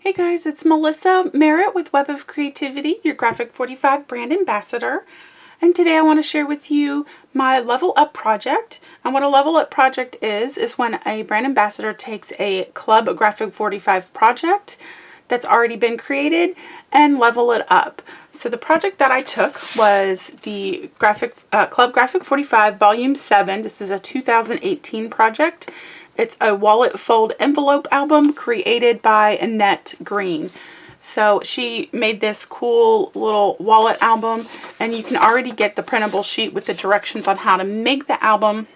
Hey guys, it's Melissa Merritt with Web of Creativity, your Graphic 45 brand ambassador. And today I want to share with you my level up project. And what a level up project is when a brand ambassador takes a Club Graphic 45 project that's already been created and level it up. So the project that I took was the Club Graphic 45 Volume 7. This is a 2018 project. It's a wallet fold envelope album created by Annette Green. So she made this cool little wallet album, and you can already get the printable sheet with the directions on how to make the album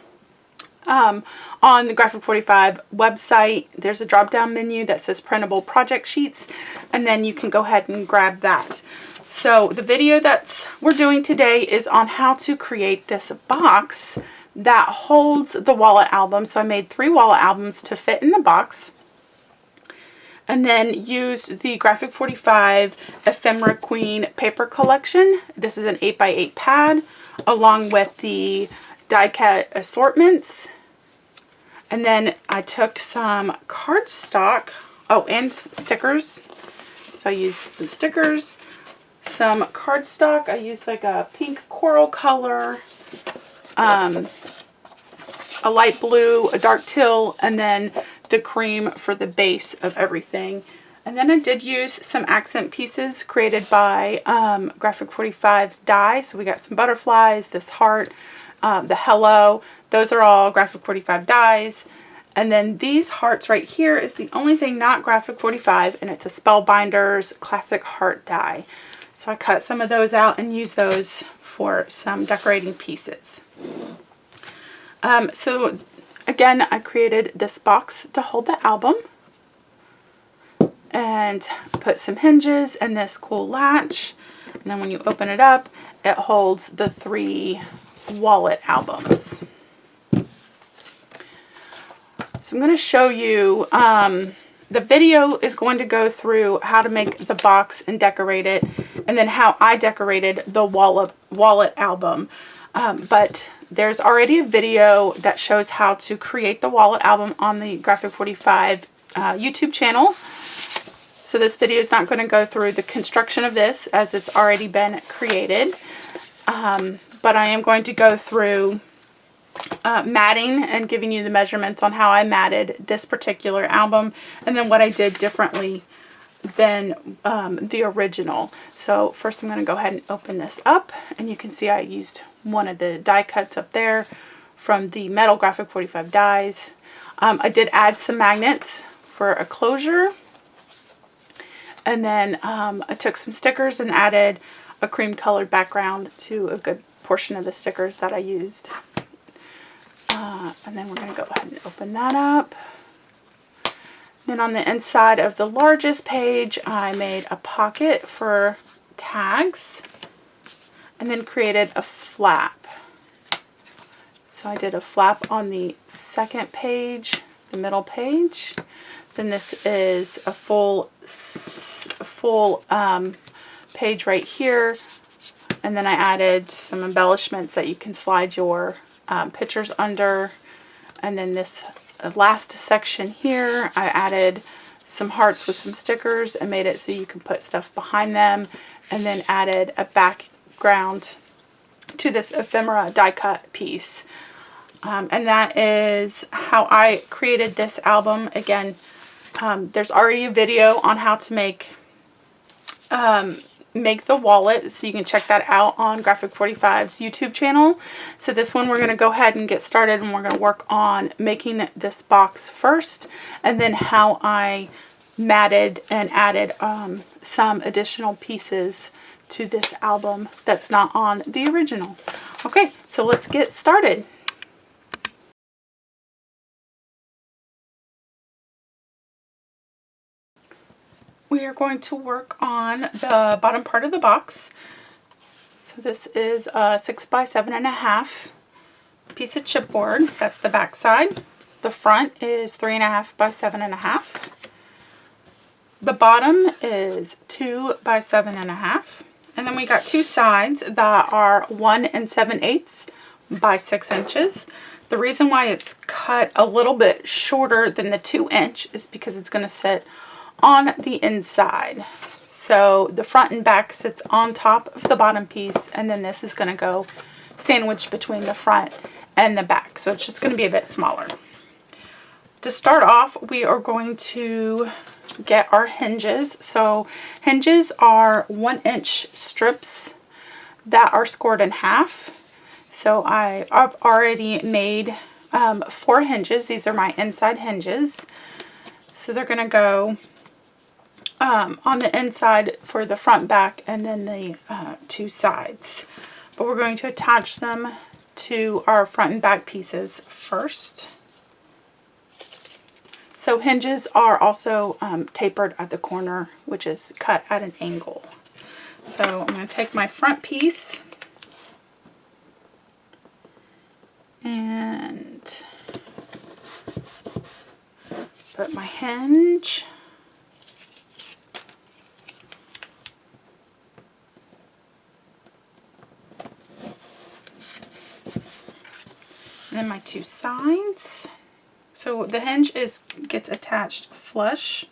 on the Graphic 45 website. There's a drop down menu that says printable project sheets, and then you can go ahead and grab that. So the video that we're doing today is on how to create this box that holds the wallet album. So I made 3 wallet albums to fit in the box, and then used the Graphic 45 Ephemera Queen paper collection. This is an 8x8 pad along with the die cut assortments. And then I took some cardstock, and stickers. So I used some stickers, some cardstock. I used like a pink coral color, a light blue, a dark teal, and then the cream for the base of everything. And then I did use some accent pieces created by Graphic 45's die. So we got some butterflies, this heart, the hello. Those are all Graphic 45 dies. And then these hearts right here is the only thing not Graphic 45, and it's a Spellbinders classic heart die. So I cut some of those out and used those for some decorating pieces. So again, I created this box to hold the album and put some hinges and this cool latch. And then when you open it up, it holds the 3 wallet albums. So I'm going to show you, the video is going to go through how to make the box and decorate it, and then how I decorated the wallet album. But there's already a video that shows how to create the wallet album on the Graphic 45 YouTube channel. So this video is not going to go through the construction of this, as it's already been created. But I am going to go through matting and giving you the measurements on how I matted this particular album, and then what I did differently than the original. So first I'm going to go ahead and open this up, and you can see I used one of the die cuts up there from the metal Graphic 45 dies. I did add some magnets for a closure, and then I took some stickers and added a cream colored background to a good portion of the stickers that I used. And then we're going to go ahead and open that up. Then on the inside of the largest page, I made a pocket for tags, and then created a flap. So I did a flap on the second page, the middle page. Then this is a full page right here. And then I added some embellishments that you can slide your pictures under. And then this last section here, I added some hearts with some stickers and made it so you can put stuff behind them, and then added a background to this ephemera die cut piece. And that is how I created this album. Again, there's already a video on how to make the wallet, so you can check that out on Graphic 45's YouTube channel. So this one we're going to go ahead and get started, and we're going to work on making this box first, and then how I matted and added some additional pieces to this album that's not on the original. Okay, so let's get started. We are going to work on the bottom part of the box. So this is a 6x7.5 piece of chipboard. That's the back side. The front is 3.5 by 7.5. The bottom is 2 by 7.5. And then we got 2 sides that are 1 7/8 by 6 inches. The reason why it's cut a little bit shorter than the 2 inch is because it's going to sit on the inside. So the front and back sits on top of the bottom piece, and then this is going to go sandwiched between the front and the back. So it's just going to be a bit smaller. To start off, we are going to get our hinges. So hinges are 1-inch strips that are scored in half. So I've already made 4 hinges. These are my inside hinges. So they're going to go on the inside for the front, back, and then the 2 sides. But we're going to attach them to our front and back pieces first. So hinges are also tapered at the corner, which is cut at an angle. So I'm going to take my front piece and put my hinge. And then my 2 sides. So the hinge gets attached flush.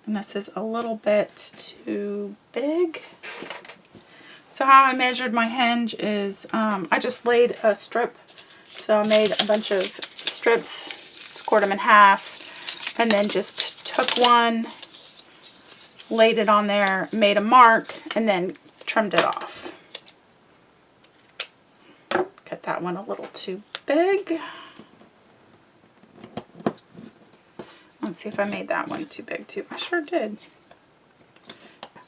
And this is a little bit too big. So how I measured my hinge is I just laid a strip. So I made a bunch of strips, scored them in half, and then just took one, laid it on there, made a mark, and then trimmed it off. Cut that one a little too big. Let's see if I made that one too big too. I sure did.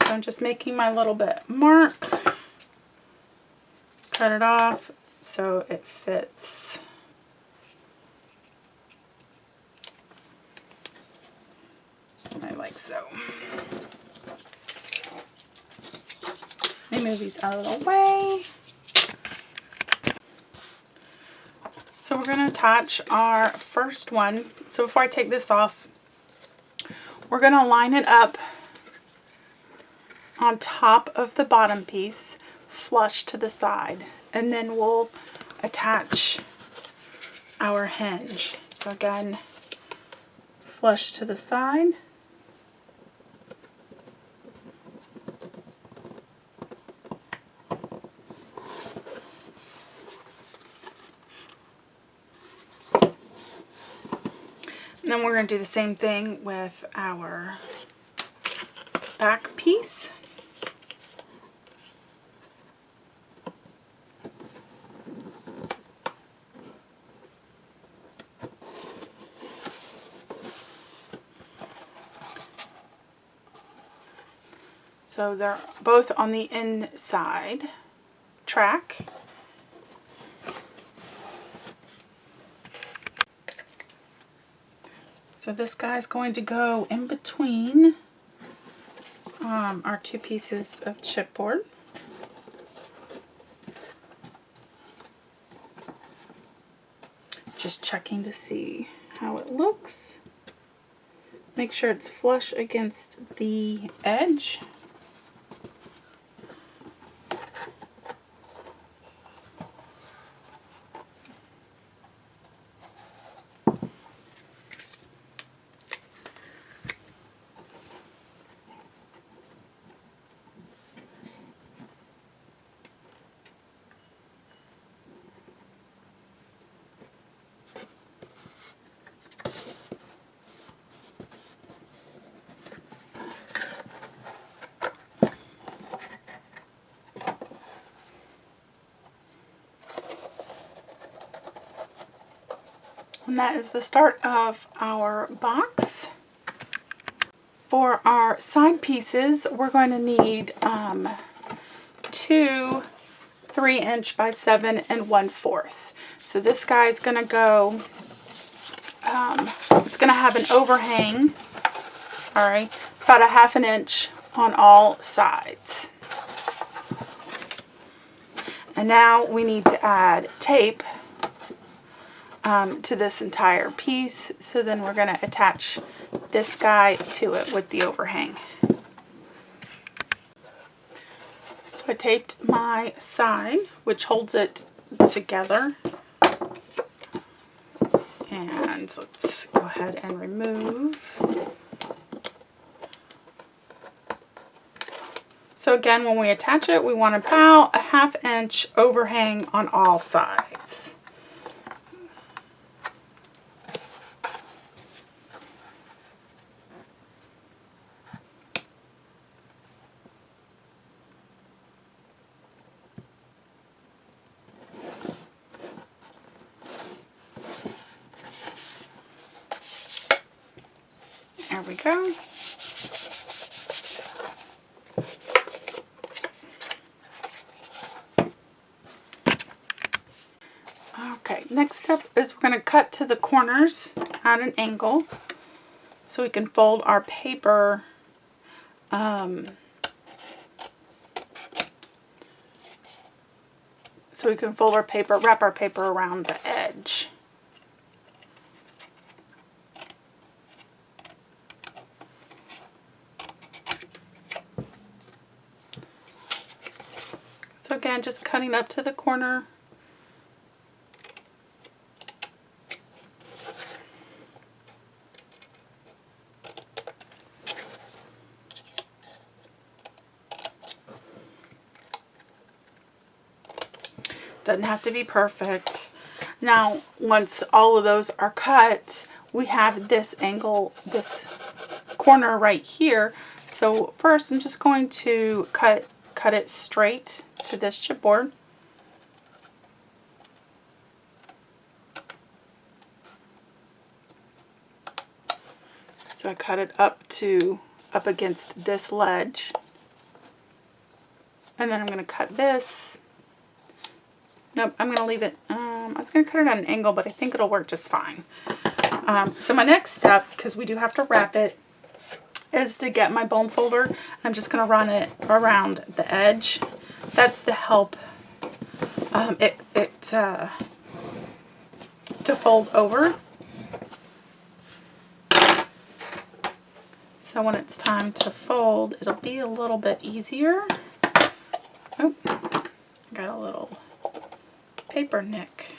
So I'm just making my little bit mark. Cut it off so it fits. Like so. Let me move these out of the way. So we're going to attach our first one. So before I take this off, we're going to line it up on top of the bottom piece, flush to the side, and then we'll attach our hinge. So again, flush to the side. And then we're going to do the same thing with our back piece. So they're both on the inside track. So this guy's going to go in between our 2 pieces of chipboard. Just checking to see how it looks. Make sure it's flush against the edge. And that is the start of our box. For our side pieces, we're going to need 2 3" by 7 1/4. So this guy is going to go, it's going to have an overhang, sorry, about a 1/2 inch on all sides. And now we need to add tape to this entire piece. So then we're going to attach this guy to it with the overhang. So I taped my side, which holds it together. And And let's go ahead and remove. So again, when we attach it, we want about a 1/2 inch overhang on all sides. There we go. Okay, next step is we're going to cut to the corners at an angle so we can fold our paper wrap our paper around the edge. So again, just cutting up to the corner. Doesn't have to be perfect. Now, once all of those are cut, we have this angle, this corner right here. So first, I'm just going to cut it straight to this chipboard. So I cut it up against this ledge, and then I'm going to cut this. Nope, I'm going to leave it. I was going to cut it at an angle, but I think it'll work just fine. So my next step, because we do have to wrap it, is to get my bone folder. I'm just going to run it around the edge. That's to help to fold over. So when it's time to fold, it'll be a little bit easier. Oh, I got a little paper nick.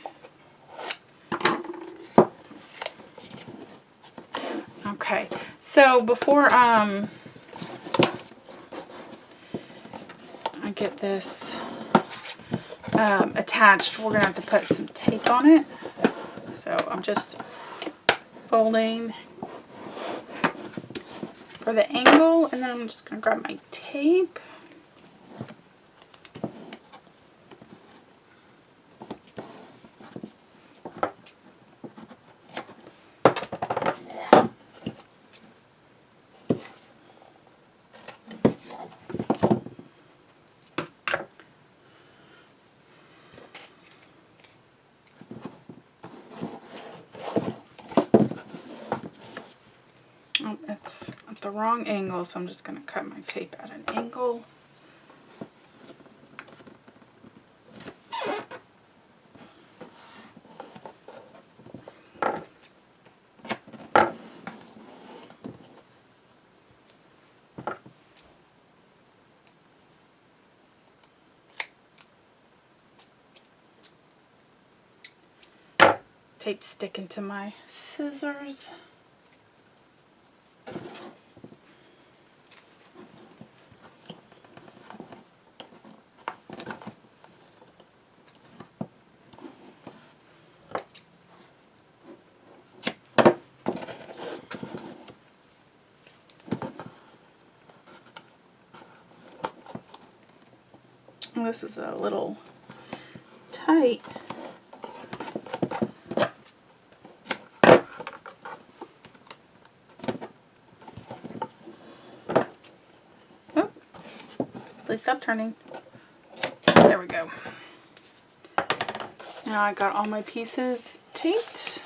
Okay, so before I get this attached, we're gonna have to put some tape on it. So I'm just folding for the angle, and then I'm just gonna grab my tape. Oh, it's at the wrong angle, so I'm just going to cut my tape at an angle. Tape sticking to my scissors. This is a little tight. Oh, please stop turning. There we go. Now I got all my pieces taped.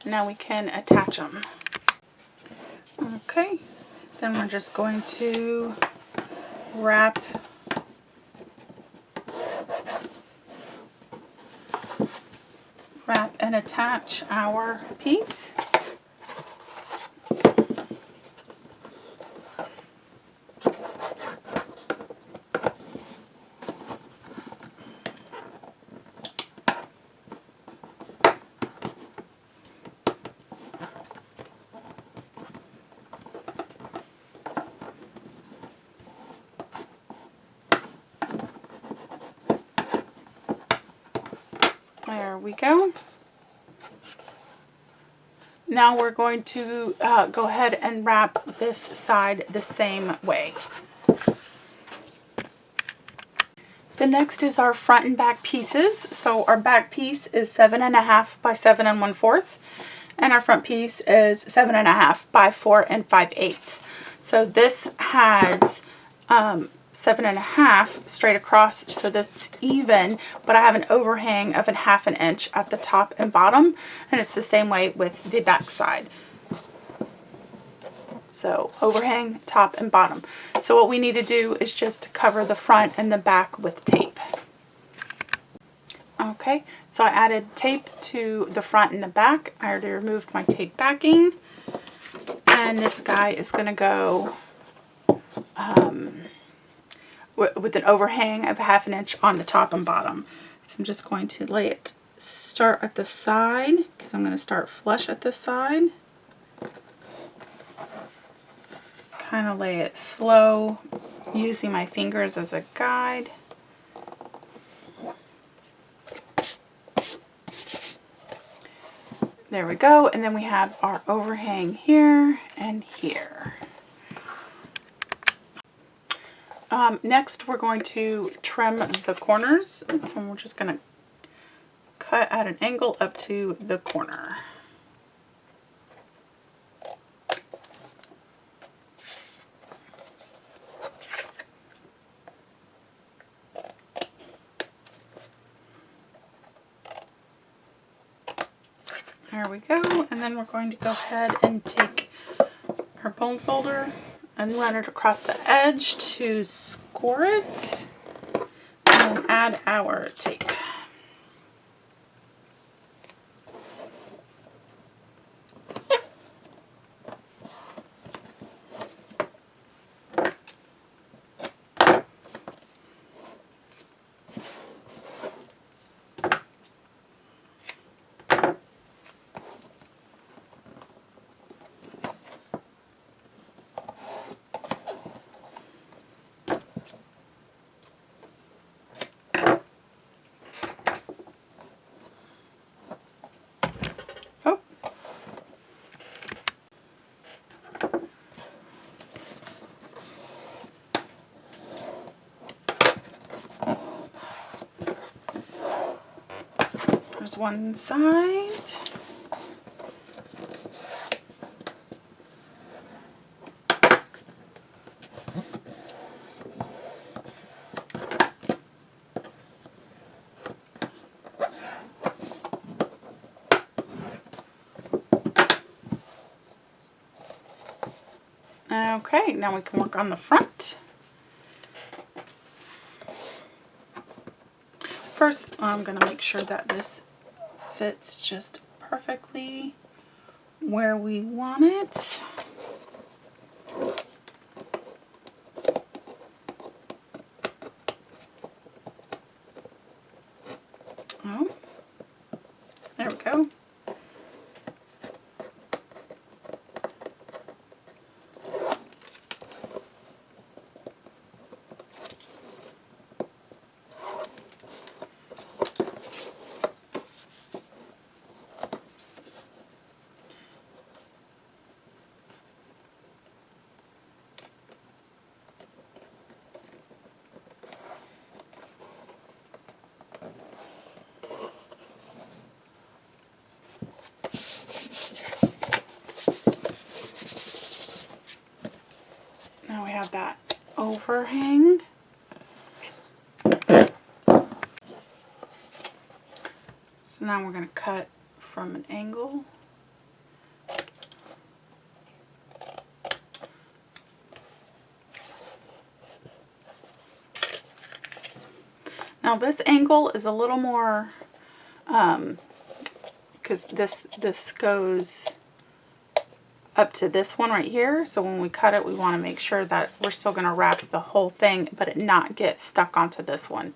Now we can attach them. Okay, then we're just going to wrap and attach our piece. There we go. Now we're going to go ahead and wrap this side the same way. The next is our front and back pieces. So our back piece is 7.5 by 7 1/4, and our front piece is 7.5 by 4 5/8. So this has 7.5 straight across, so that's even, but I have an overhang of 1/2 inch at the top and bottom, and it's the same way with the back side. So overhang, top and bottom. So what we need to do is just cover the front and the back with tape. Okay, so I added tape to the front and the back. I already removed my tape backing, and this guy is going to go with an overhang of 1/2 inch on the top and bottom. So I'm just going to lay it, start at the side, because I'm going to start flush at the side. Kind of lay it slow, using my fingers as a guide. There we go, and then we have our overhang here and here. Next, we're going to trim the corners, so we're just going to cut at an angle up to the corner. There we go, and then we're going to go ahead and take our bone folder and run it across the edge to score it, and add our tape. There's one side. Okay, now we can work on the front. First, I'm going to make sure that this fits just perfectly where we want it. Oh, there we go. Now we have that overhang. So now we're going to cut from an angle. Now this angle is a little more, because this goes up to this one right here. So when we cut it, we want to make sure that we're still going to wrap the whole thing, but it not get stuck onto this one.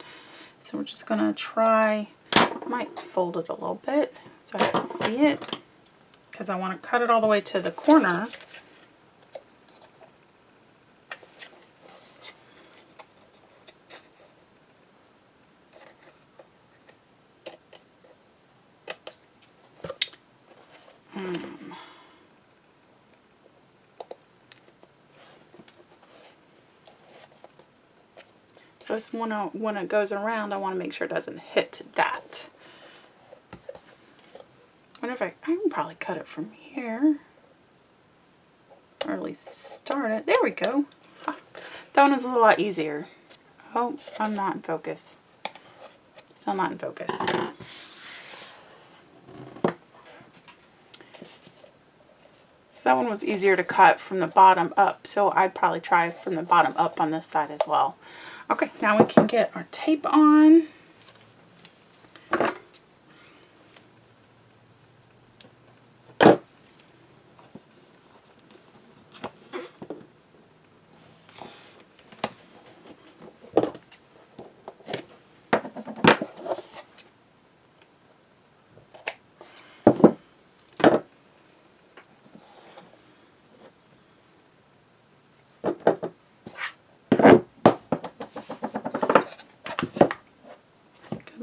So we're just going to try, I might fold it a little bit so I can see it, because I want to cut it all the way to the corner. So it's when it goes around, I want to make sure it doesn't hit that. I wonder if I can probably cut it from here. Or at least start it. There we go. Ah, that one is a lot easier. Oh, I'm not in focus. Still not in focus. So that one was easier to cut from the bottom up. So I'd probably try from the bottom up on this side as well. Okay, now we can get our tape on.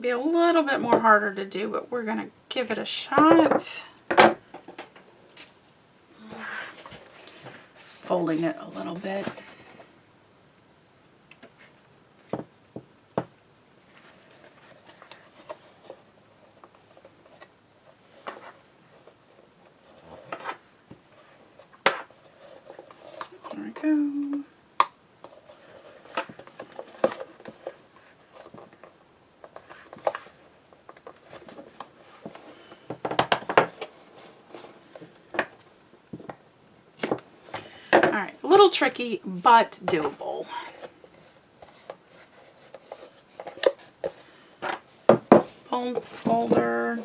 Be a little bit more harder to do, but we're gonna give it a shot. Folding it a little bit. There we go. Alright, a little tricky, but doable. Folder.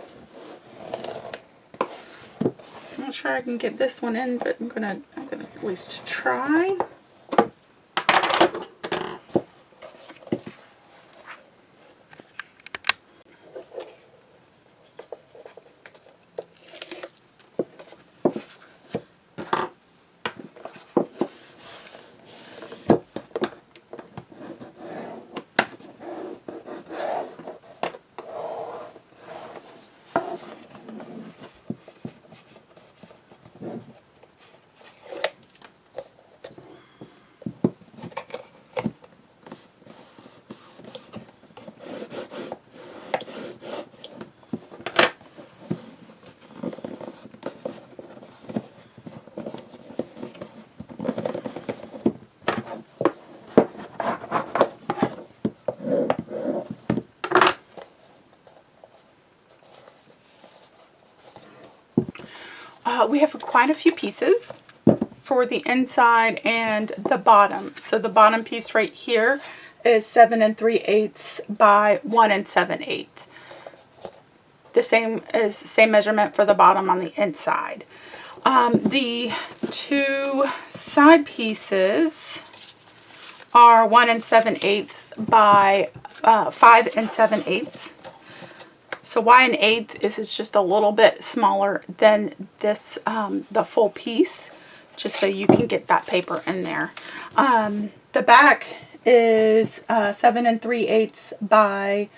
I'm not sure I can get this one in, but I'm gonna at least try. We have quite a few pieces for the inside and the bottom. So the bottom piece right here is 7 3/8 by 1 7/8. The same measurement for the bottom on the inside. The two side pieces are 1 7/8 by 5 7/8. So why an eighth is it's just a little bit smaller than this, the full piece, just so you can get that paper in there. The back is 7 3/8 by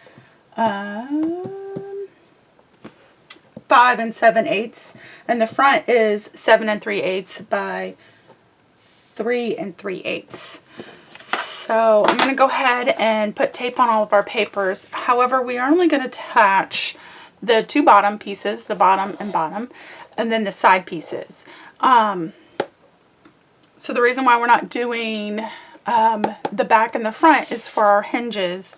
5 7/8, and the front is 7 3/8 by 3 3/8. So I'm going to go ahead and put tape on all of our papers. However, we are only going to attach the two bottom pieces, the bottom, and then the side pieces. So the reason why we're not doing the back and the front is for our hinges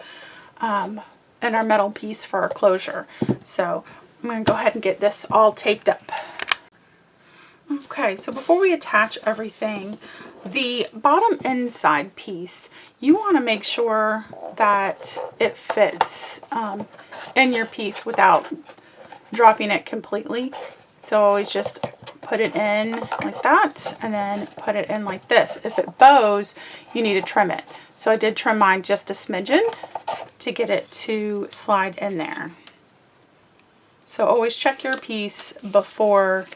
and our metal piece for our closure. So I'm going to go ahead and get this all taped up. Okay, so before we attach everything, the bottom inside piece, you want to make sure that it fits in your piece without dropping it completely. So always just put it in like that and then put it in like this. If it bows, you need to trim it. So I did trim mine just a smidgen to get it to slide in there. So always check your piece before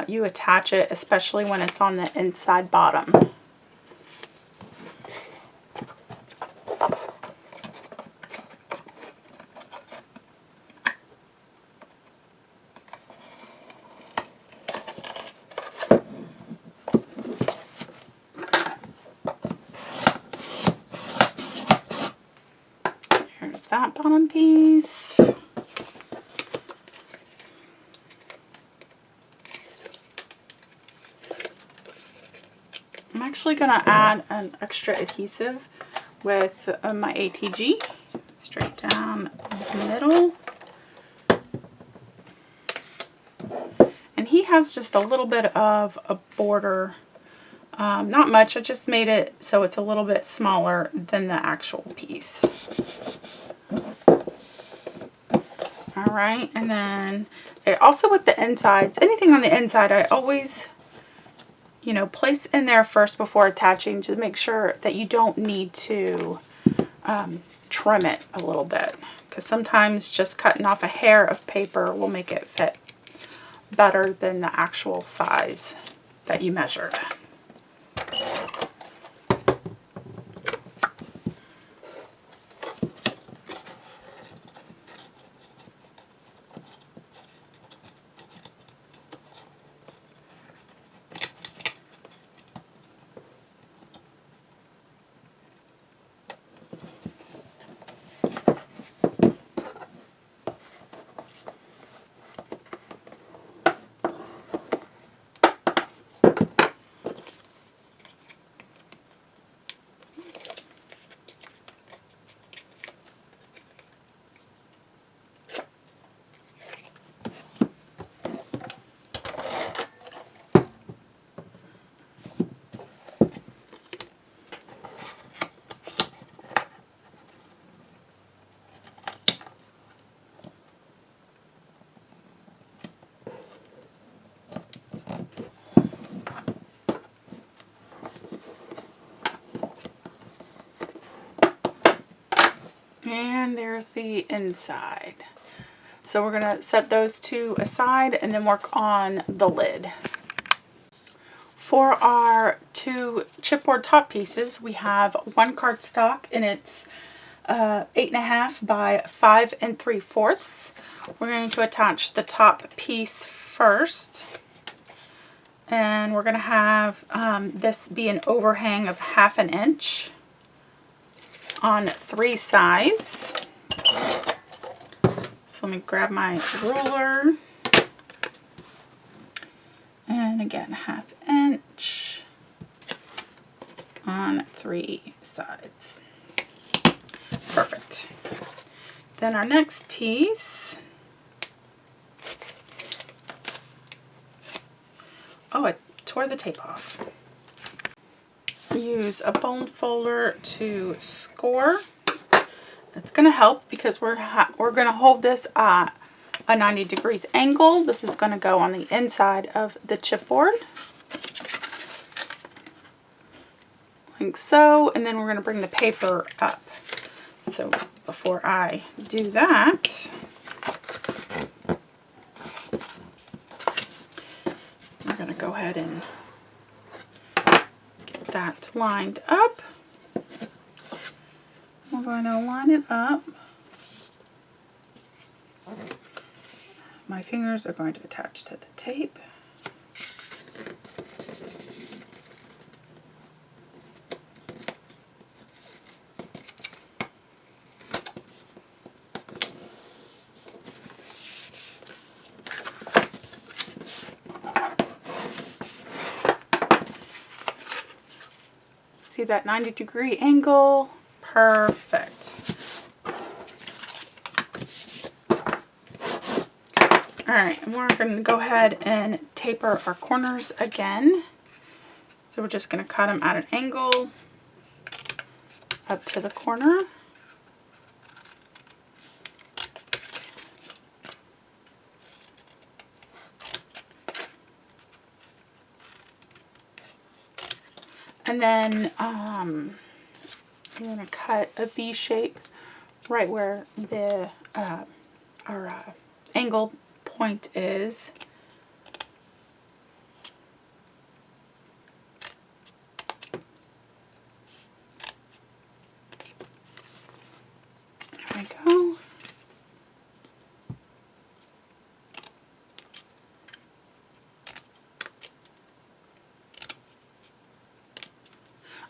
you attach it, especially when it's on the inside bottom. that bottom piece. I'm actually going to add an extra adhesive with my ATG straight down the middle. And he has just a little bit of a border. Not much, I just made it so it's a little bit smaller than the actual piece. Alright, and then also with the insides, anything on the inside, I always, you know, place in there first before attaching to make sure that you don't need to trim it a little bit. Because sometimes just cutting off a hair of paper will make it fit better than the actual size that you measured. And there's the inside. So we're going to set those two aside and then work on the lid. For our two chipboard top pieces, we have one cardstock and it's 8.5 by 5 3/4. We're going to attach the top piece first. And we're going to have this be an overhang of 1/2 inch on 3 sides. So let me grab my ruler. And again, 1/2 inch on 3 sides. Perfect. Then our next piece. Oh, I tore the tape off. Use a bone folder to score. It's going to help because we're going to hold this at a 90 degrees angle. This is going to go on the inside of the chipboard, like so, and then we're going to bring the paper up. So before I do that, we're going to go ahead and get that lined up. We're going to line it up. My fingers are going to attach to the tape. See that 90-degree angle? Perfect. Alright, and we're going to go ahead and taper our corners again. So we're just going to cut them at an angle up to the corner. And then I'm going to cut a V shape right where the our angle point is. There we go.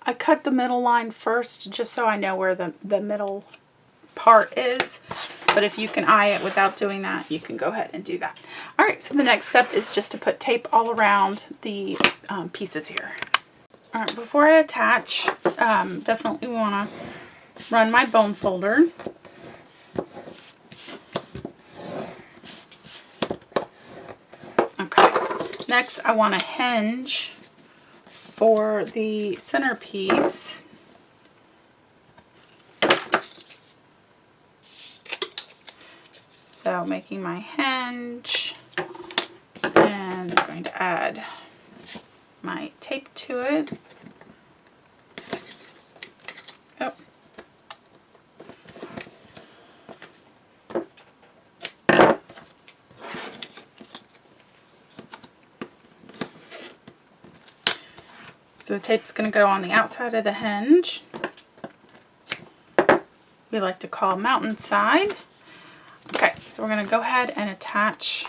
I cut the middle line first just so I know where the middle heart is. But if you can eye it without doing that, you can go ahead and do that. All right, so the next step is just to put tape all around the pieces here. All right, before I attach, definitely want to run my bone folder. Okay, next I want a hinge for the centerpiece. So making my hinge, and I'm going to add my tape to it. Oh. So the tape's going to go on the outside of the hinge. We like to call mountainside. Okay, so we're going to go ahead and attach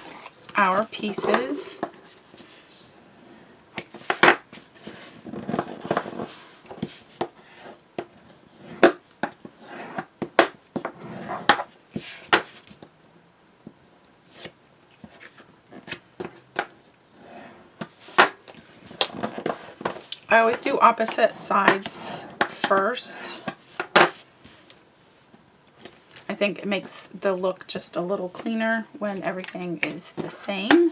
our pieces. I always do opposite sides first. I think it makes the look just a little cleaner when everything is the same.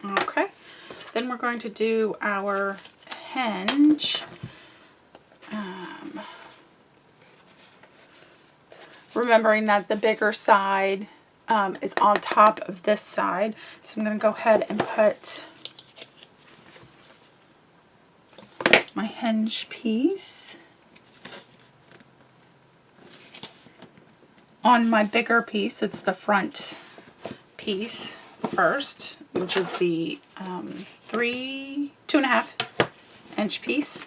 Okay, then we're going to do our hinge. Remembering that the bigger side is on top of this side, so I'm going to go ahead and put my hinge piece on my bigger piece. It's the front piece first, which is the 2.5 inch piece.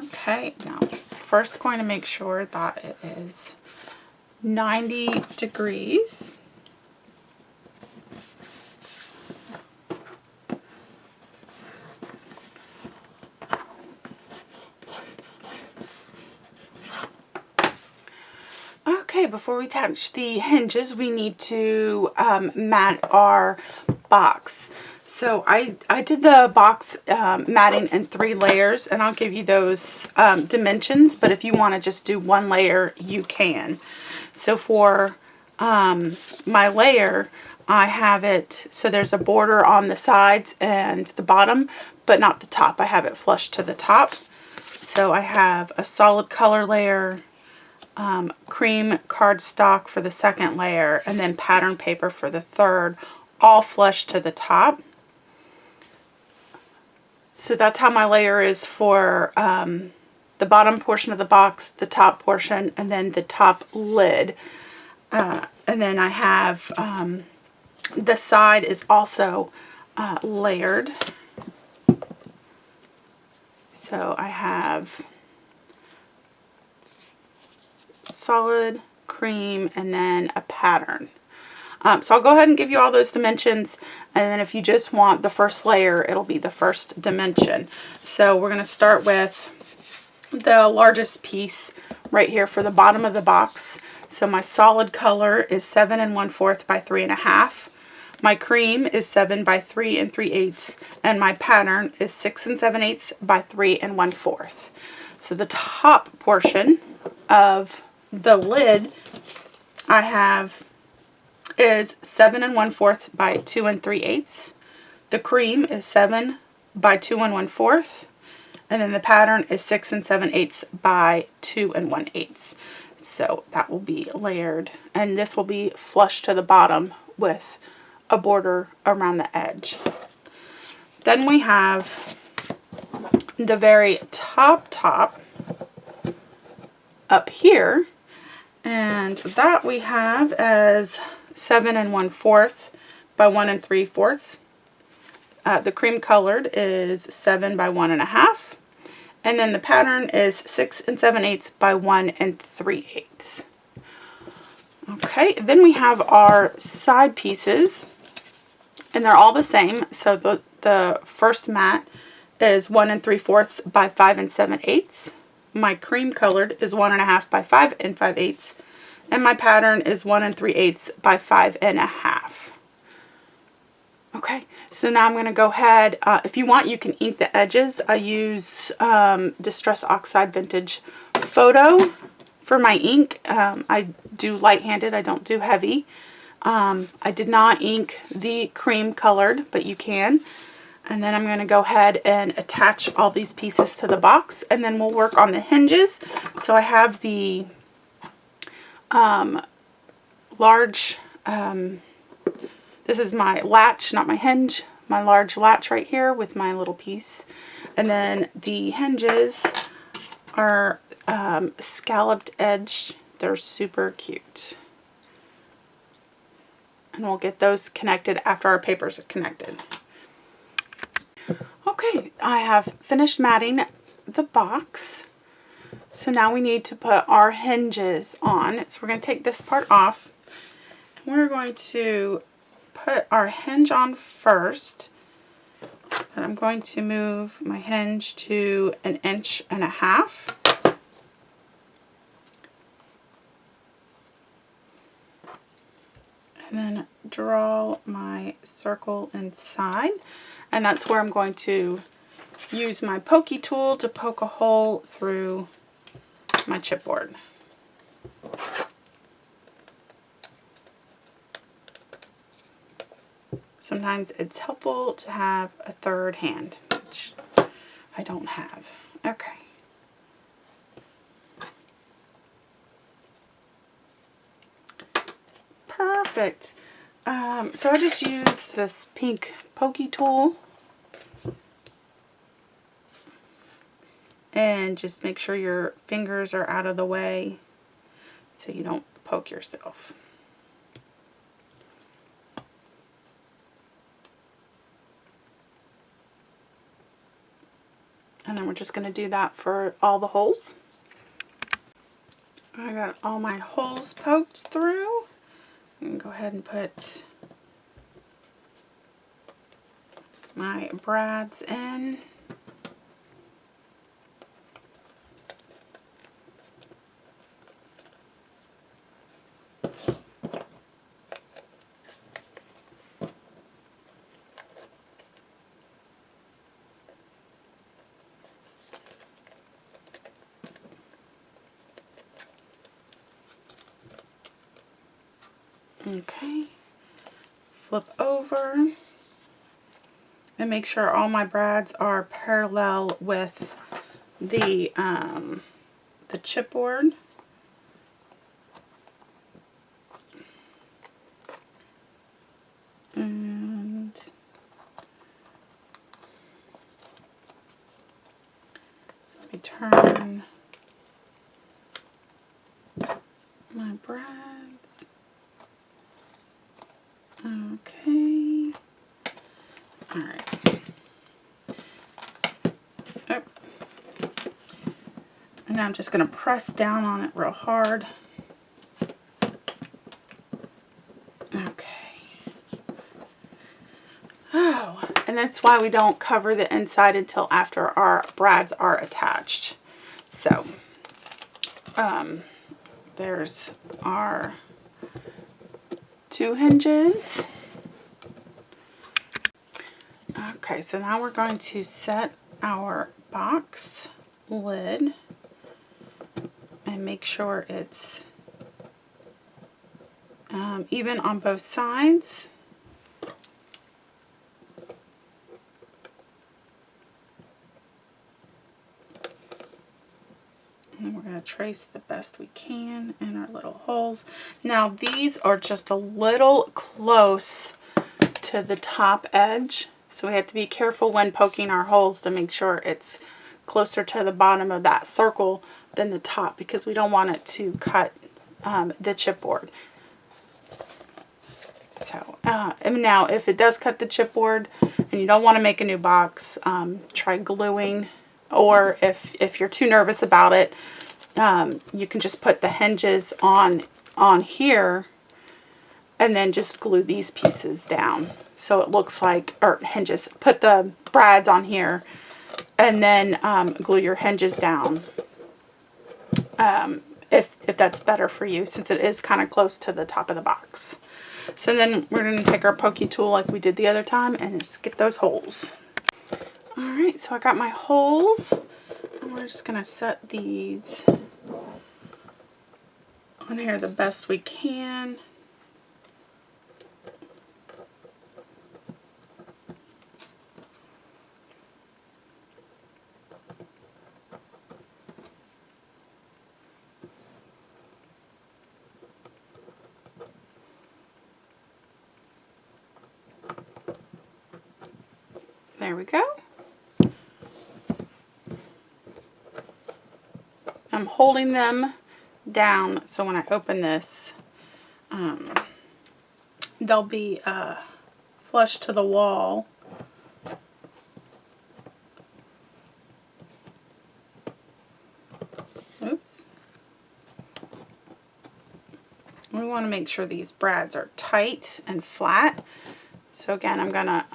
Okay, now first going to make sure that it is 90 degrees. Okay, before we attach the hinges, we need to mat our box. So I did the box matting in 3 layers, and I'll give you those dimensions, but if you want to just do 1 layer, you can. So for my layer, I have it so there's a border on the sides and the bottom, but not the top. I have it flush to the top. So I have a solid color layer, cream cardstock for the second layer, and then pattern paper for the third, all flush to the top. So that's how my layer is for the bottom portion of the box, the top portion, and then the top lid. And then I have the side is also layered. So I have solid, cream, and then a pattern. So I'll go ahead and give you all those dimensions, and then if you just want the first layer, it'll be the first dimension. So we're going to start with the largest piece right here for the bottom of the box. So my solid color is 7 1/4 by 3.5. My cream is 7 by 3 3/8, and my pattern is 6 7/8 by 3 1/4. So the top portion of the lid I have is 7 1/4 by 2 3/8. The cream is 7 by 2 1/4, and then the pattern is 6 7/8 by 2 1/8. So that will be layered, and this will be flush to the bottom with a border around the edge. Then we have the very top up here. And that we have as 7 1/4 by 1 3/4. The cream colored is 7 by 1 1/2. And then the pattern is 6 7/8 by 1 3/8. Okay, then we have our side pieces, and they're all the same. So the first mat is 1 3/4 by 5 7/8. My cream colored is 1 1/2 by 5 5/8. And my pattern is 1 3/8 by 5 1/2. Okay, so now I'm going to go ahead, if you want you can ink the edges. I use Distress Oxide Vintage Photo for my ink. I do light-handed, I don't do heavy. I did not ink the cream colored, but you can. And then I'm going to go ahead and attach all these pieces to the box, and then we'll work on the hinges. So I have the large, this is my latch, not my hinge, my large latch right here with my little piece. And then the hinges are scalloped edge. They're super cute. And we'll get those connected after our papers are connected. Okay, I have finished matting the box. So now we need to put our hinges on. So we're going to take this part off. And we're going to put our hinge on first. And I'm going to move my hinge to 1.5 inches. And then draw my circle inside. And that's where I'm going to use my pokey tool to poke a hole through my chipboard. Sometimes it's helpful to have a third hand, which I don't have. Okay. Perfect. So I just use this pink pokey tool and just make sure your fingers are out of the way so you don't poke yourself. And then we're just going to do that for all the holes. I got all my holes poked through. I'm going to go ahead and put my brads in. Okay, flip over and make sure all my brads are parallel with the chipboard. And so let me turn my brads. Okay. All right. Oh. And now I'm just going to press down on it real hard. Okay. Oh, and that's why we don't cover the inside until after our brads are attached. So, there's our 2 hinges. Okay, so now we're going to set our box lid and make sure it's even on both sides. And then we're going to trace the best we can in our little holes. Now these are just a little close to the top edge, so we have to be careful when poking our holes to make sure it's closer to the bottom of that circle than the top, because we don't want it to cut the chipboard. So, and now if it does cut the chipboard and you don't want to make a new box, try gluing, or if you're too nervous about it, you can just put the hinges on here and then just glue these pieces down. So it looks like, or hinges, put the brads on here and then glue your hinges down. If that's better for you, since it is kind of close to the top of the box. So then we're going to take our pokey tool like we did the other time and just get those holes. Alright, so I got my holes. And we're just going to set these on here the best we can. There we go. I'm holding them down so when I open this, they'll be flush to the wall. Oops. We want to make sure these brads are tight and flat. So again, I'm gonna,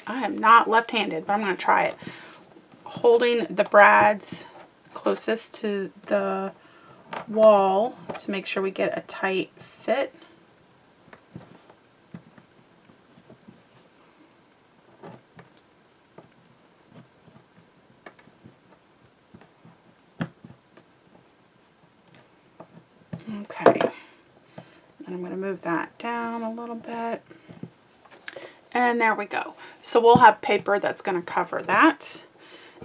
I am not left-handed, but I'm gonna try it. Holding the brads closest to the wall to make sure we get a tight fit. Okay, and I'm going to move that down a little bit. And there we go. So we'll have paper that's going to cover that.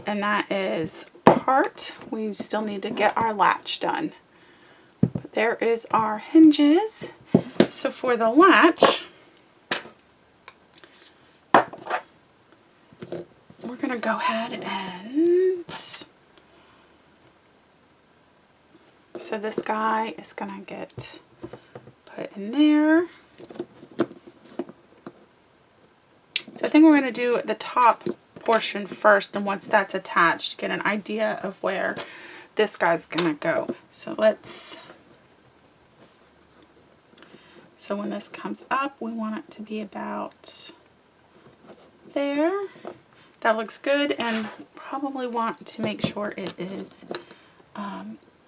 And that is part. We still need to get our latch done. But there is our hinges. So for the latch, we're going to go ahead and... So this guy is going to get put in there. So I think we're going to do the top portion first, and once that's attached, get an idea of where this guy's going to go. So when this comes up, we want it to be about there. That looks good, and probably want to make sure it is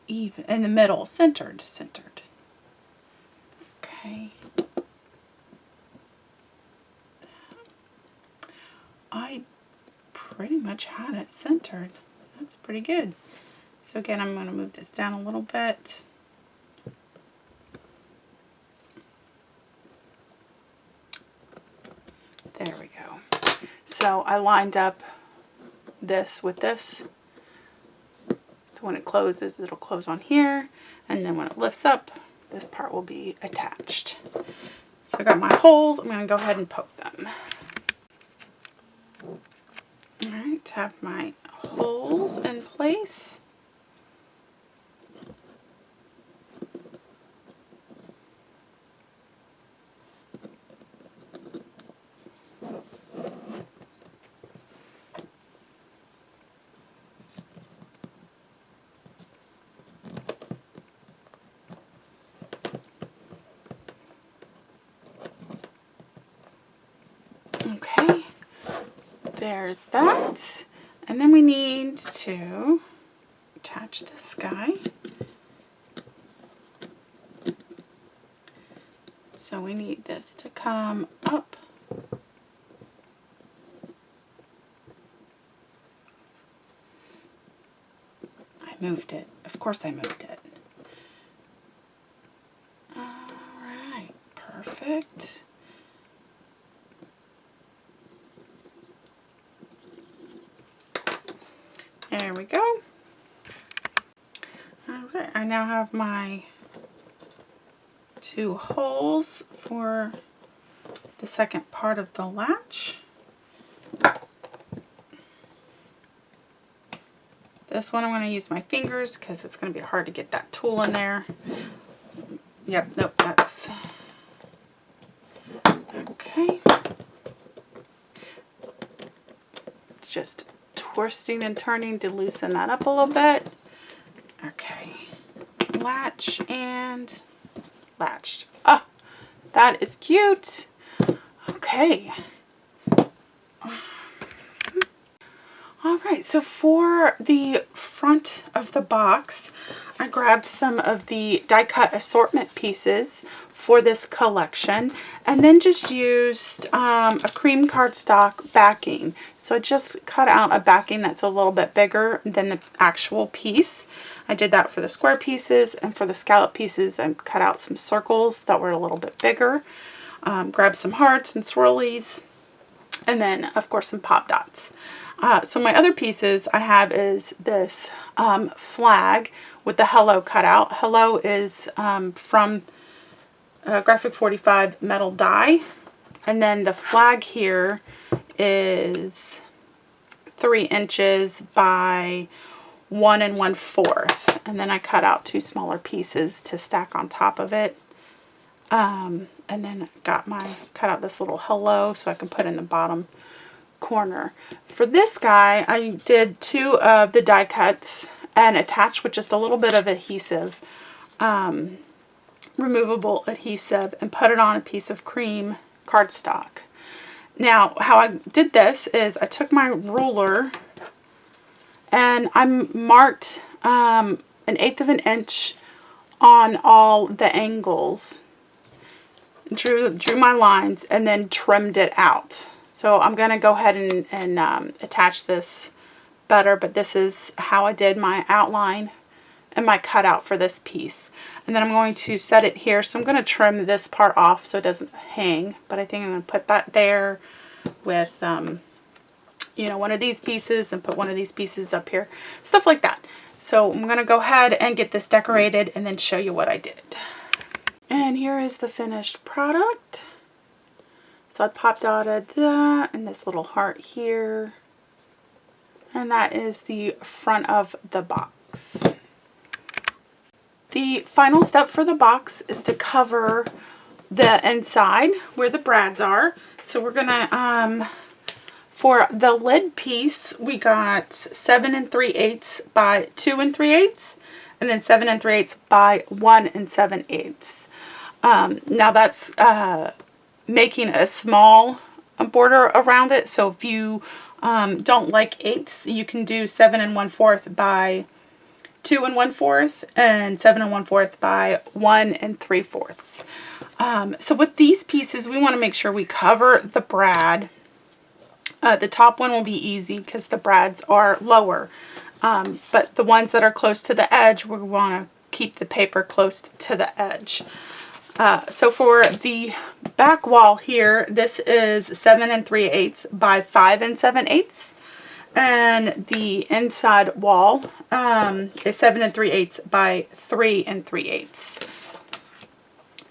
even in the middle, centered. Okay. I pretty much had it centered. That's pretty good. So again, I'm going to move this down a little bit. There we go. So I lined up this with this. So when it closes, it'll close on here. And then when it lifts up, this part will be attached. So I got my holes. I'm going to go ahead and poke them. Alright, have my holes in place. Okay, there's that. And then we need to attach this guy. So we need this to come up. I moved it. Of course I moved it. Alright, perfect. There we go. Alright, I now have my two holes for the second part of the latch. This one I'm going to use my fingers because it's going to be hard to get that tool in there. Yep, nope, that's okay. Just twisting and turning to loosen that up a little bit. Okay. Latch and latched. Oh, that is cute. Okay. All right, so for the front of the box, I grabbed some of the die cut assortment pieces for this collection and then just used a cream cardstock backing. So I just cut out a backing that's a little bit bigger than the actual piece. I did that for the square pieces, and for the scallop pieces I cut out some circles that were a little bit bigger. Grabbed some hearts and swirlies, and then of course some pop dots. So my other pieces I have is this flag with the hello cut out. Hello is from Graphic 45 metal die, and then the flag here is 3 inches by 1 1/4, and then I cut out 2 smaller pieces to stack on top of it. And then cut out this little hello so I can put in the bottom corner. For this guy, I did 2 of the die cuts and attached with just a little bit of adhesive, removable adhesive, and put it on a piece of cream cardstock. Now, how I did this is I took my ruler and I marked 1/8 of an inch on all the angles, drew my lines, and then trimmed it out. So I'm going to go ahead and attach this better, but this is how I did my outline and my cutout for this piece. And then I'm going to set it here. So I'm going to trim this part off so it doesn't hang, but I think I'm going to put that there with, you know, one of these pieces, and put one of these pieces up here, stuff like that. So I'm going to go ahead and get this decorated and then show you what I did. And here is the finished product. So I pop dotted that and this little heart here. And that is the front of the box. The final step for the box is to cover the inside where the brads are. So we're gonna, for the lid piece, we got 7 3/8 by 2 3/8, and then 7 3/8 by 1 7/8. Now that's making a small border around it. So if you don't like 8s, you can do 7 1/4 by 2 1/4 and 7 1/4 by 1 3/4. So with these pieces, we want to make sure we cover the brad. The top one will be easy because the brads are lower, but the ones that are close to the edge, we want to keep the paper close to the edge. So for the back wall here, this is 7 3/8 by 5 7/8, and the inside wall is 7 3/8 by 3 3/8.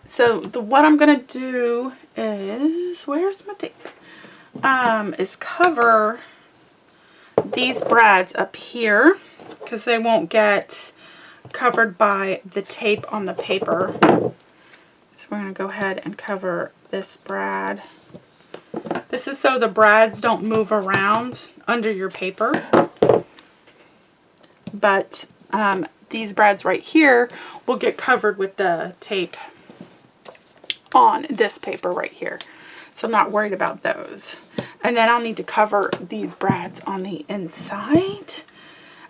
So what I'm gonna do is, where's my tape? Is cover these brads up here because they won't get covered by the tape on the paper. So we're going to go ahead and cover this brad. This is so the brads don't move around under your paper. But these brads right here will get covered with the tape on this paper right here. So I'm not worried about those. And then I'll need to cover these brads on the inside.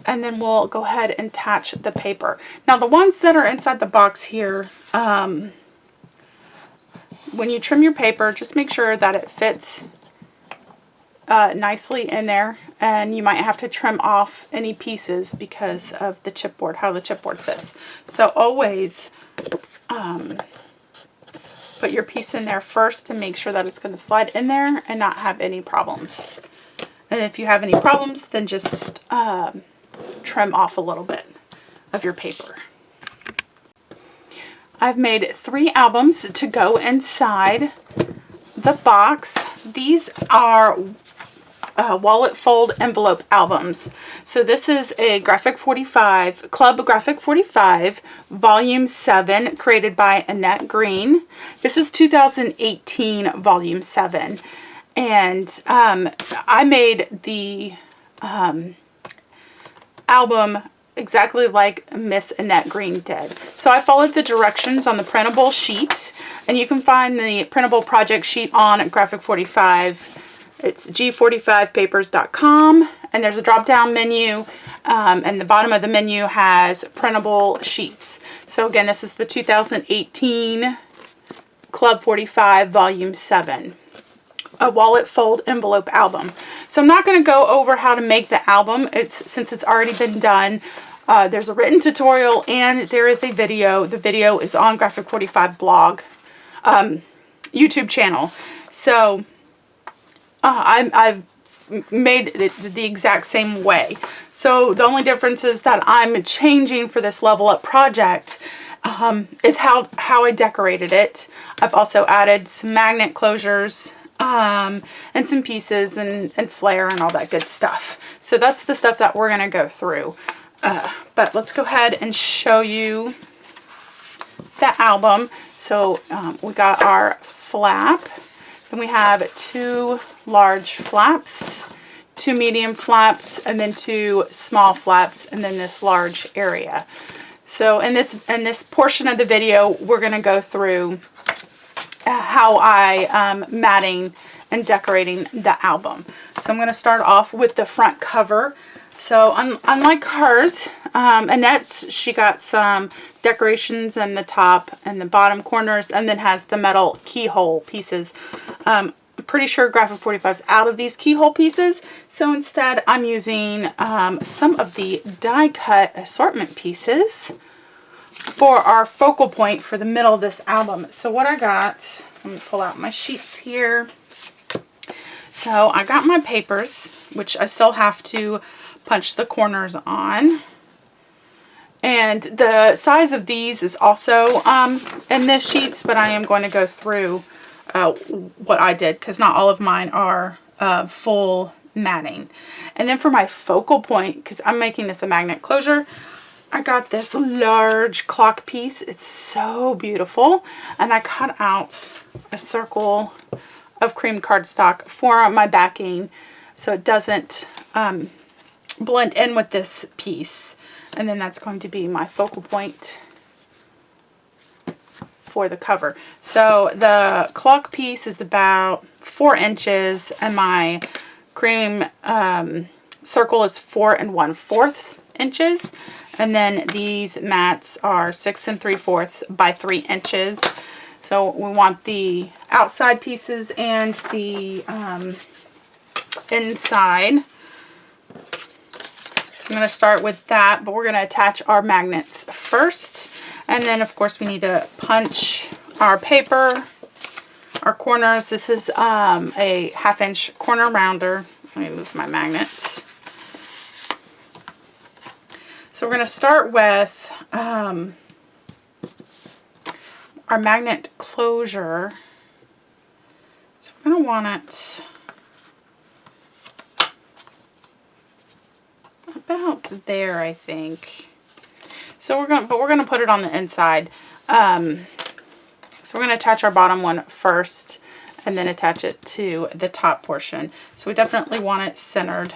And then we'll go ahead and attach the paper. Now the ones that are inside the box here, when you trim your paper, just make sure that it fits nicely in there, and you might have to trim off any pieces because of the chipboard, how the chipboard sits. So always put your piece in there first to make sure that it's going to slide in there and not have any problems. And if you have any problems, then just trim off a little bit of your paper. I've made 3 albums to go inside the box. These are wallet fold envelope albums. So this is a Graphic 45, Club Graphic 45, Volume 7, created by Annette Green. This is 2018 Volume 7. And I made the album exactly like Miss Annette Green did. So I followed the directions on the printable sheet, and you can find the printable project sheet on Graphic 45. It's g45papers.com, and there's a drop down menu, and the bottom of the menu has printable sheets. So again, this is the 2018 Club 45 Volume 7. A wallet fold envelope album. So I'm not going to go over how to make the album. Since it's already been done. There's a written tutorial and there is a video. The video is on Graphic 45 blog, YouTube channel. So I've made it the exact same way. So the only difference is that I'm changing for this level up project is how I decorated it. I've also added some magnet closures and some pieces and flair and all that good stuff. So that's the stuff that we're going to go through. But let's go ahead and show you the album. So we got our flap. Then we have 2 large flaps, 2 medium flaps, and then 2 small flaps, and then this large area. So in this portion of the video, we're going to go through how I matting and decorating the album. So I'm going to start off with the front cover. So unlike hers, Annette's, she got some decorations in the top and the bottom corners, and then has the metal keyhole pieces. I'm pretty sure Graphic 45's out of these keyhole pieces, so instead I'm using some of the die cut assortment pieces for our focal point for the middle of this album. So what I got, let me pull out my sheets here. So I got my papers, which I still have to punch the corners on. And the size of these is also in the sheets, but I am going to go through what I did because not all of mine are full matting. And then for my focal point, because I'm making this a magnet closure, I got this large clock piece. It's so beautiful. And I cut out a circle of cream cardstock for my backing so it doesn't blend in with this piece. And then that's going to be my focal point for the cover. So the clock piece is about 4 inches and my cream circle is 4 1/4 inches. And then these mats are 6 3/4 by 3 inches. So we want the outside pieces and the inside. I'm going to start with that, but we're going to attach our magnets first. And then, of course, we need to punch our paper, our corners. This is a 1/2 inch corner rounder. Let me move my magnets. So we're going to start with our magnet closure. So we're going to want it about there, I think. So we're going to put it on the inside. So we're going to attach our bottom one first and then attach it to the top portion. So we definitely want it centered.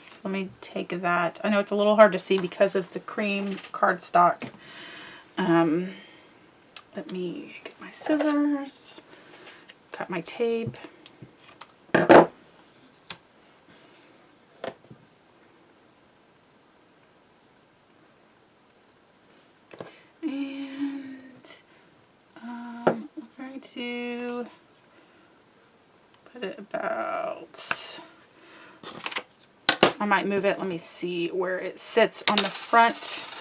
So let me take that. I know it's a little hard to see because of the cream cardstock. Let me get my scissors, cut my tape. To put it about, I might move it, let me see where it sits on the front.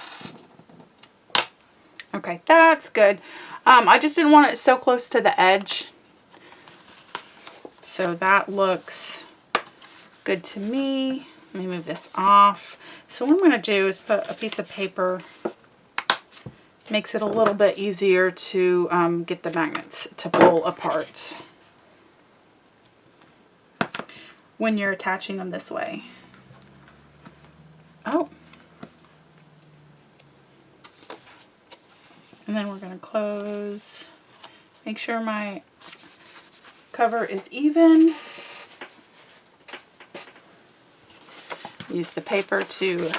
Okay, that's good. I just didn't want it so close to the edge. So that looks good to me. Let me move this off. So what I'm going to do is put a piece of paper. Makes it a little bit easier to get the magnets to pull apart. when you're attaching them this way. Oh. And then we're going to close. Make sure my cover is even. Use the paper to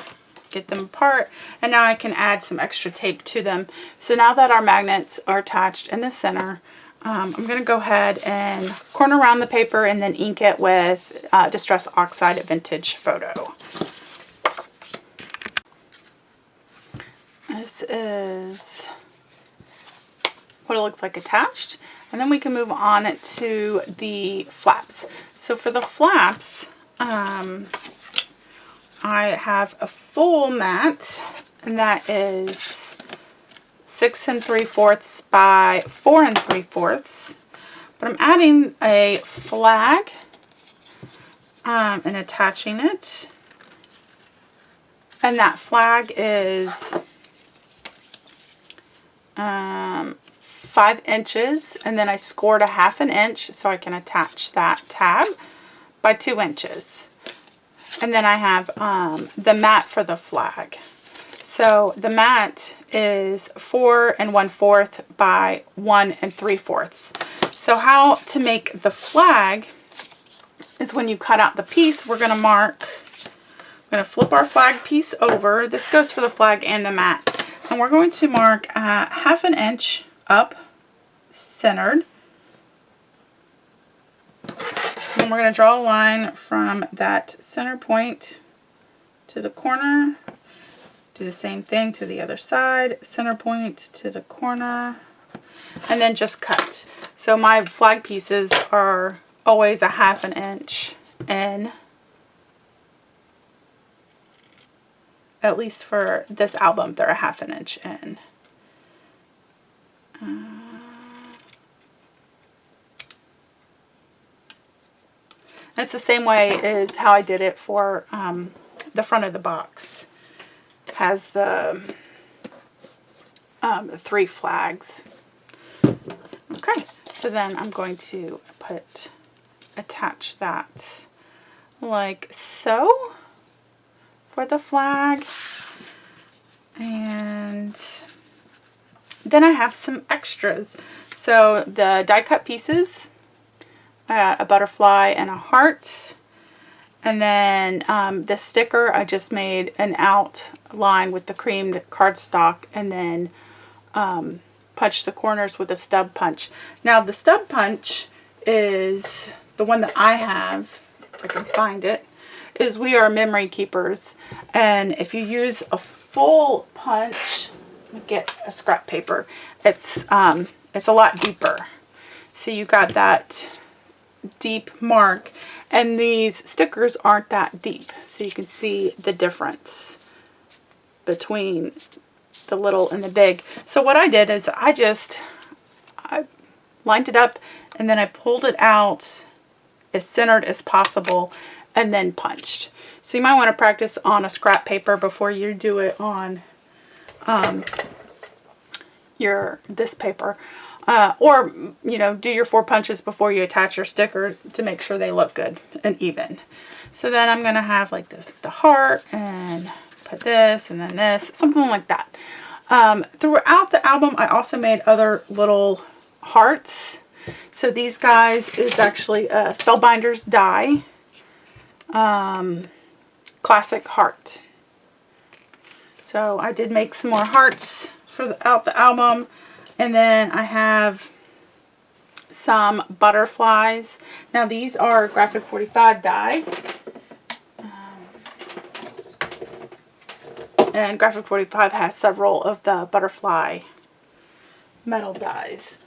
get them apart, and now I can add some extra tape to them. So now that our magnets are attached in the center, I'm going to go ahead and corner around the paper and then ink it with Distress Oxide Vintage Photo. This is what it looks like attached, and then we can move on to the flaps. So for the flaps, I have a full mat, and that is 6 3/4 by 4 3/4. But I'm adding a flag and attaching it. And that flag is 5 inches, and then I scored a 1/2 inch so I can attach that tab by 2 inches. And then I have the mat for the flag. So the mat is 4 1/4 by 1 3/4. So how to make the flag is when you cut out the piece, we're going to mark, we're going to flip our flag piece over. This goes for the flag and the mat. And we're going to mark 1/2 inch up, centered. And we're going to draw a line from that center point to the corner. Do the same thing to the other side, center point to the corner, and then just cut. So my flag pieces are always a 1/2 inch in. At least for this album, they're a 1/2 inch in. It's the same way as how I did it for the front of the box. It has the 3 flags. Okay, so then I'm going to attach that like so for the flag. And then I have some extras. So the die cut pieces, a butterfly and a heart, and then the sticker I just made an outline with the creamed cardstock, and then punched the corners with a stub punch. Now the stub punch is the one that I have, if I can find it, is We Are Memory Keepers, and if you use a full punch, get a scrap paper, it's a lot deeper. So you got that deep mark, and these stickers aren't that deep, so you can see the difference between the little and the big. So what I did is I lined it up, and then I pulled it out as centered as possible and then punched. So you might want to practice on a scrap paper before you do it on this paper. Or, you know, do your 4 punches before you attach your sticker to make sure they look good and even. So then I'm going to have like the heart, and put this, and then this, something like that. Throughout the album, I also made other little hearts. So these guys is actually a Spellbinders die. Classic heart. So I did make some more hearts throughout the album. And then I have some butterflies. Now these are Graphic 45 die. And Graphic 45 has several of the butterfly metal dies.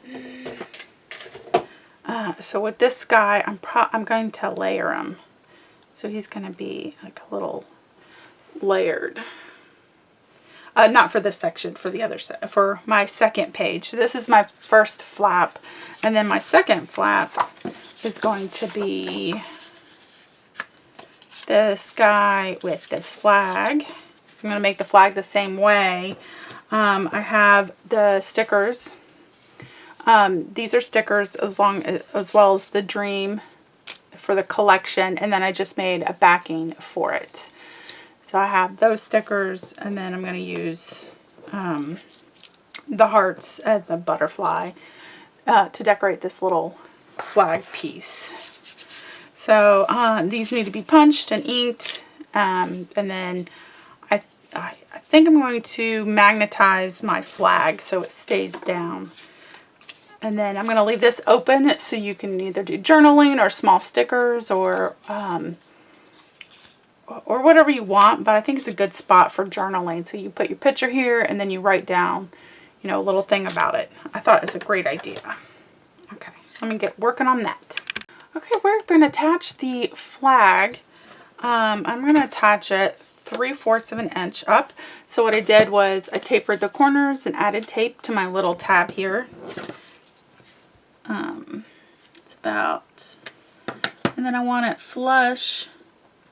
So with this guy, I'm going to layer him. So he's going to be like a little layered. Not for this section, for the other set, for my second page. So this is my first flap, and then my second flap is going to be this guy with this flag. So I'm going to make the flag the same way. I have the stickers. These are stickers as well as the Dream for the collection, and then I just made a backing for it. So I have those stickers, and then I'm going to use the hearts and the butterfly to decorate this little flag piece. So these need to be punched and inked, and then I think I'm going to magnetize my flag so it stays down. And then I'm going to leave this open so you can either do journaling or small stickers or whatever you want, but I think it's a good spot for journaling. So you put your picture here and then you write down, you know, a little thing about it. I thought it was a great idea. Okay, let me get working on that. Okay, we're going to attach the flag. I'm going to attach it 3/4 of an inch up. So what I did was I tapered the corners and added tape to my little tab here. It's about, and then I want it flush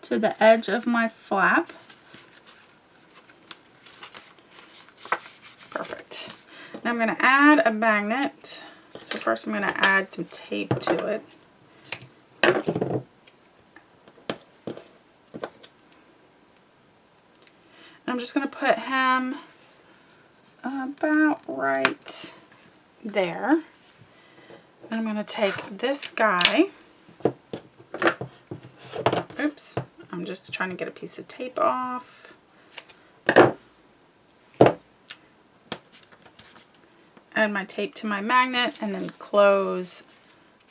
to the edge of my flap. Perfect. Now I'm going to add a magnet. So first I'm going to add some tape to it. And I'm just going to put him about right there. And I'm going to take this guy. Oops, I'm just trying to get a piece of tape off. Add my tape to my magnet and then close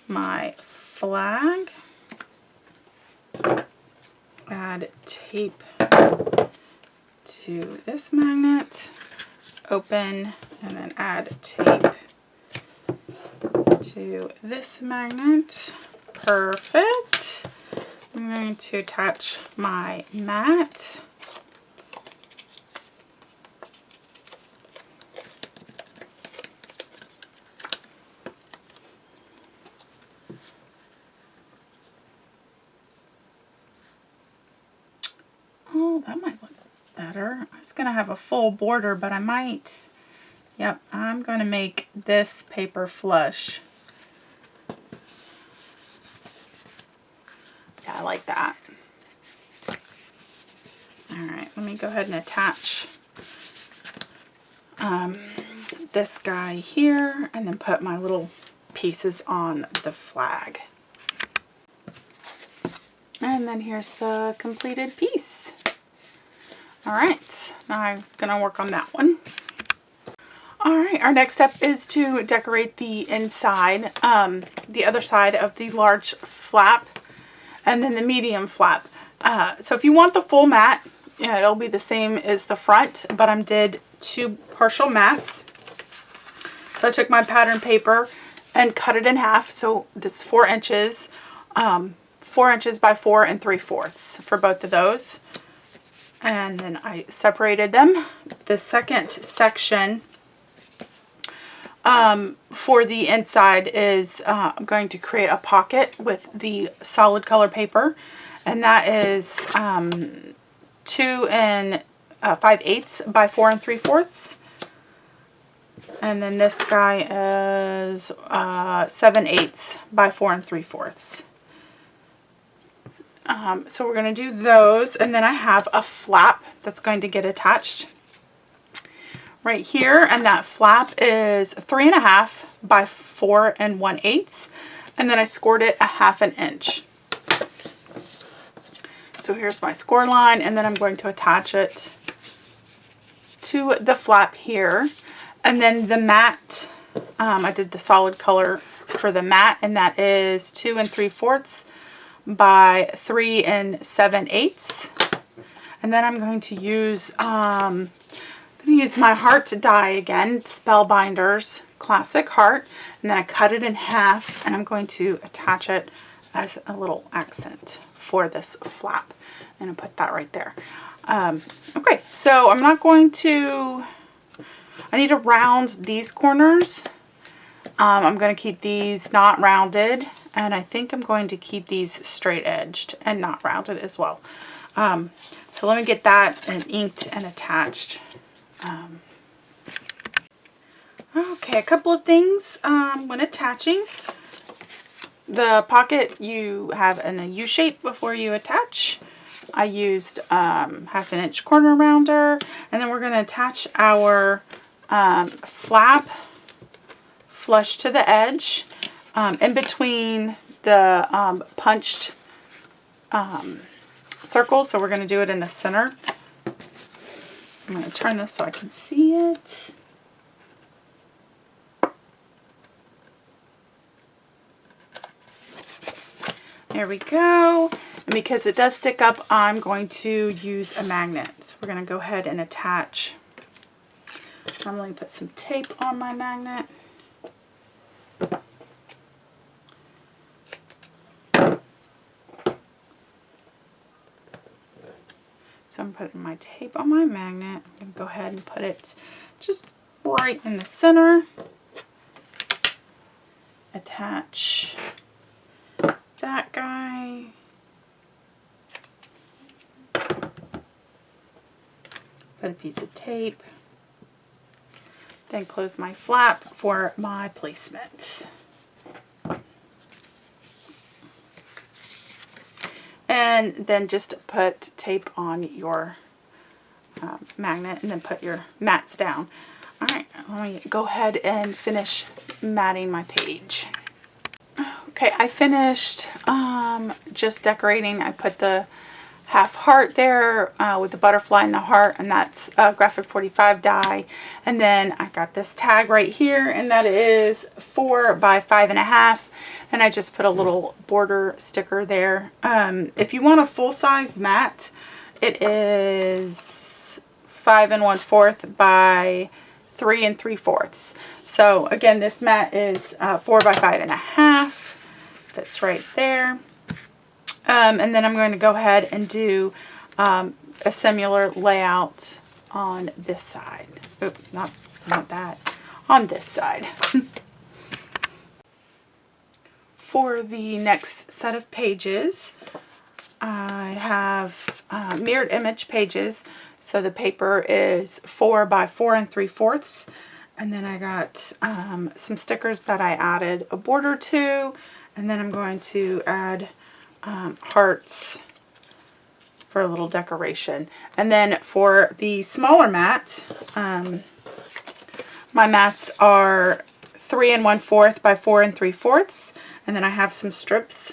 my flag. Add tape to this magnet. Open and then add tape to this magnet. Perfect. I'm going to attach my mat. Oh, that might look better. I was going to have a full border, but I might, yep, I'm going to make this paper flush. Yeah, I like that. Alright, let me go ahead and attach this guy here and then put my little pieces on the flag. And then here's the completed piece. Alright, now I'm going to work on that one. Alright, our next step is to decorate the inside, the other side of the large flap, and then the medium flap. So if you want the full mat, you know, it'll be the same as the front, but I did 2 partial mats. So I took my pattern paper and cut it in half. So this 4 inches, 4 inches by 4 3/4 for both of those. And then I separated them. The second section for the inside is I'm going to create a pocket with the solid color paper, and that is 2 5/8 by 4 3/4. And then this guy is 7/8 by 4 3/4. So we're going to do those, and then I have a flap that's going to get attached right here, and that flap is 3.5 by 4 1/8, and then I scored it 1/2 inch. So here's my score line, and then I'm going to attach it to the flap here. And then the mat, I did the solid color for the mat, and that is 2 3/4 by 3 7/8. And then I'm going to use my heart die again, Spellbinders Classic Heart, and then I cut it in half, and I'm going to attach it as a little accent for this flap, and I'll put that right there. Okay, so I'm not going to, I need to round these corners. I'm going to keep these not rounded, and I think I'm going to keep these straight edged and not rounded as well. So let me get that and inked and attached. Okay, a couple of things when attaching. The pocket you have in a U shape before you attach. I used 1/2 inch corner rounder, and then we're going to attach our flap flush to the edge in between the punched circles. So we're going to do it in the center. I'm going to turn this so I can see it. There we go. And because it does stick up, I'm going to use a magnet. So we're going to go ahead and attach. I'm going to put some tape on my magnet. So I'm putting my tape on my magnet. I'm going to go ahead and put it just right in the center. Attach that guy. Put a piece of tape. Then close my flap for my placement. And then just put tape on your magnet and then put your mats down. Alright, let me go ahead and finish matting my page. Okay, I finished just decorating. I put the half heart there with the butterfly and the heart, and that's graphic 45 die. And then I got this tag right here, and that is 4 by 5.5, and I just put a little border sticker there. If you want a full-size mat, it is 5 1/4 by 3 3/4. So again, this mat is 4 by 5.5. Fits right there. And then I'm going to go ahead and do a similar layout on this side. Oops, not that. On this side. For the next set of pages, I have mirrored image pages. So the paper is 4 by 4 3/4. And then I got some stickers that I added a border to. And then I'm going to add hearts for a little decoration. And then for the smaller mat, my mats are 3 1/4 by 4 3/4. And then I have some strips.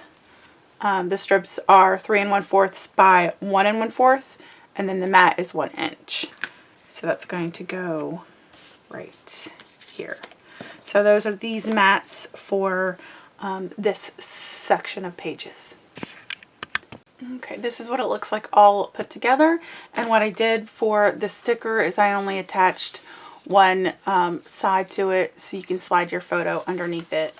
The strips are 3 1/4 by 1 1/4. And then the mat is 1 inch. So that's going to go right here. So those are these mats for this section of pages. Okay, this is what it looks like all put together. And what I did for the sticker is I only attached one side to it so you can slide your photo underneath it,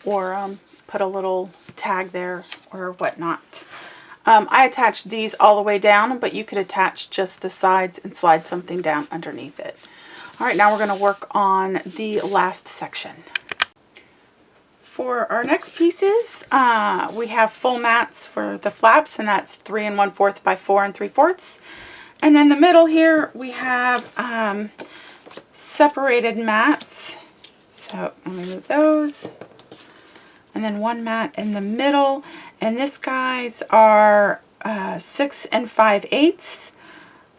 or put a little tag there or whatnot. I attached these all the way down, but you could attach just the sides and slide something down underneath it. All right, now we're going to work on the last section. For our next pieces, we have full mats for the flaps, and that's 3 1/4 by 4 3/4. And in the middle here, we have separated mats. So let me move those. And then one mat in the middle. And this guys are 6 5/8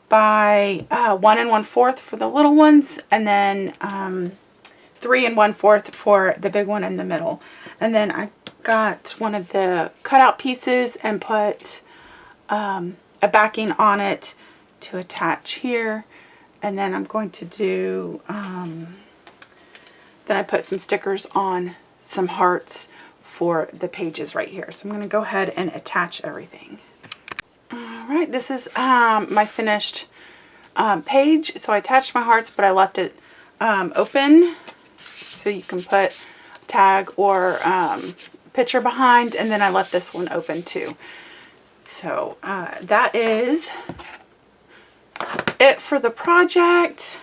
by 1 1/4 for the little ones. And then 3 1/4 for the big one in the middle. And then I got one of the cutout pieces and put a backing on it to attach here. And then I'm going to do, then I put some stickers on some hearts for the pages right here. So I'm going to go ahead and attach everything. Alright, this is my finished page. So I attached my hearts, but I left it open. So you can put tag or picture behind, and then I left this one open too. So that is it for the project.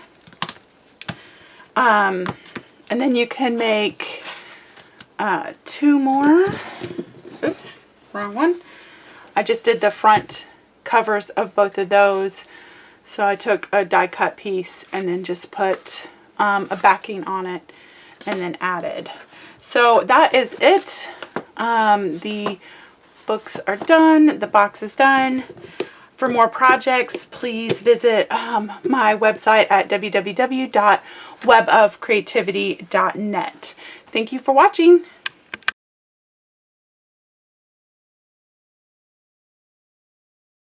And then you can make 2 more. Oops, wrong one. I just did the front covers of both of those. So I took a die cut piece and then just put a backing on it and then added. So that is it The books are done. The box is done. For more projects, please visit my website at www.webofcreativity.net. Thank you for watching.